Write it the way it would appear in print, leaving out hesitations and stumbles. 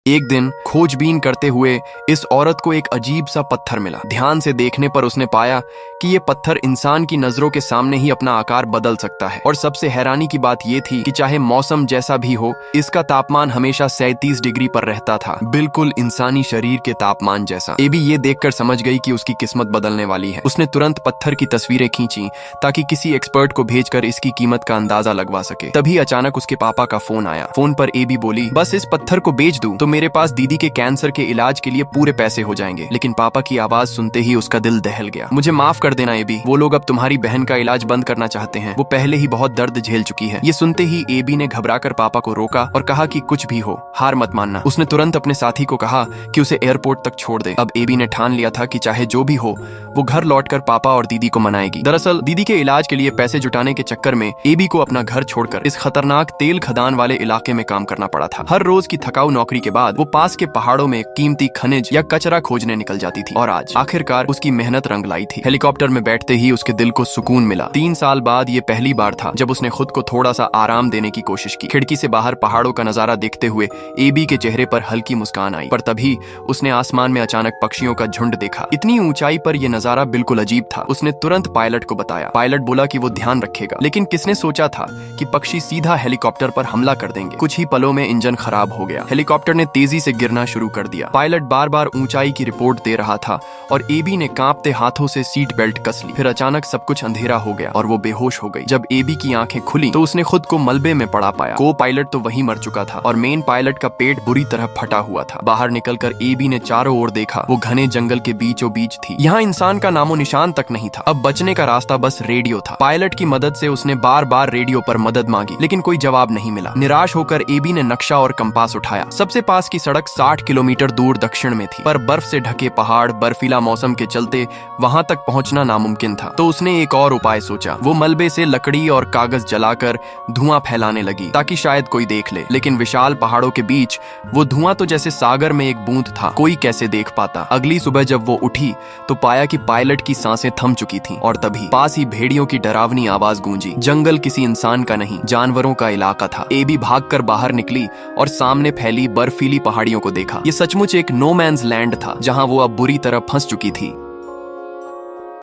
एक दिन खोजबीन करते हुए इस औरत को एक अजीब सा पत्थर मिला। ध्यान से देखने पर उसने पाया कि ये पत्थर इंसान की नजरों के सामने ही अपना आकार बदल सकता है। और सबसे हैरानी की बात ये थी कि चाहे मौसम जैसा भी हो, इसका तापमान हमेशा 37 डिग्री पर रहता था, बिल्कुल इंसानी शरीर के तापमान जैसा। एबी ये देखकर समझ गई कि उसकी किस्मत बदलने वाली है। उसने तुरंत पत्थर की तस्वीरें खींची ताकि किसी एक्सपर्ट को भेजकर इसकी कीमत का अंदाजा लगवा सके। तभी अचानक उसके पापा का फोन आया। फोन पर एबी बोली, बस इस पत्थर को बेच दूं तो मेरे पास दीदी के कैंसर के इलाज के लिए पूरे पैसे हो जाएंगे। लेकिन पापा की आवाज सुनते ही उसका दिल दहल गया। मुझे माफ कर देना एबी, वो लोग अब तुम्हारी बहन का इलाज बंद करना चाहते हैं। वो पहले ही बहुत दर्द झेल चुकी है। ये सुनते ही एबी ने घबराकर पापा को रोका और कहा कि कुछ भी हो, हार मत मानना। उसने तुरंत अपने साथी को कहा कि उसे एयरपोर्ट तक छोड़ दे। अब एबी ने ठान लिया था कि चाहे जो भी हो, वो घर लौटकर पापा और दीदी को मनाएगी। दरअसल दीदी के इलाज के लिए पैसे जुटाने के चक्कर में एबी को अपना घर छोड़कर इस खतरनाक तेल खदान वाले इलाके में काम करना पड़ा था। हर रोज की थकाऊ नौकरी के बाद वो पास के पहाड़ों में कीमती खनिज या कचरा खोजने निकल जाती थी। और आज आखिरकार उसकी मेहनत रंग लाई थी। हेलीकॉप्टर में बैठते ही उसके दिल को सुकून मिला। 3 साल बाद ये पहली बार था जब उसने खुद को थोड़ा सा आराम देने की कोशिश की। खिड़की से बाहर पहाड़ों का नजारा देखते हुए एबी के चेहरे पर हल्की मुस्कान आई। पर तभी उसने आसमान में अचानक पक्षियों का झुंड देखा। इतनी ऊंचाई पर यह नजारा बिल्कुल अजीब था। उसने तुरंत पायलट को बताया। पायलट बोला कि वो ध्यान रखेगा। लेकिन किसने सोचा था कि पक्षी सीधा हेलीकॉप्टर पर हमला कर देंगे। कुछ ही पलों में इंजन खराब हो गया। हेलीकॉप्टर ने तेजी से गिरना शुरू कर दिया। पायलट बार बार ऊंचाई की रिपोर्ट दे रहा था और एबी ने कांपते हाथों से सीट बेल्ट कस ली। फिर अचानक सब कुछ अंधेरा हो गया और वो बेहोश हो गई। जब एबी की आंखें खुली तो उसने खुद को मलबे में पड़ा पाया। को पायलट तो वहीं मर चुका था और मेन पायलट का पेट बुरी तरह फटा हुआ था। बाहर निकलकर एबी ने चारों ओर देखा। वो घने जंगल के बीचों बीच थी। यहाँ इंसान का नामो निशान तक नहीं था। अब बचने का रास्ता बस रेडियो था। पायलट की मदद से उसने बार बार रेडियो पर मदद मांगी, लेकिन कोई जवाब नहीं मिला। निराश होकर एबी ने नक्शा और कंपास उठाया। सबसे पास की सड़क 60 किलोमीटर दूर दक्षिण में थी, पर बर्फ से ढके पहाड़, बर्फीला मौसम के चलते वहां तक पहुंचना नामुमकिन था। तो उसने एक और उपाय सोचा। वो मलबे से लकड़ी और कागज जलाकर धुआं फैलाने लगी ताकि शायद कोई देख ले। लेकिन विशाल पहाड़ों के बीच वो धुआं तो जैसे सागर में एक बूंद था। कोई कैसे देख पाता। अगली सुबह जब वो उठी तो पाया कि पायलट की सांसें थम चुकी थीं। और तभी पास ही भेड़ियों की डरावनी आवाज गूंजी। जंगल किसी इंसान का नहीं, जानवरों का इलाका था। एबी भागकर बाहर निकली और सामने फैली बर्फीली पहाड़ियों को देखा। ये सचमुच एक नो मैन्स लैंड था, जहां वो अब बुरी तरह फंस चुकी थी।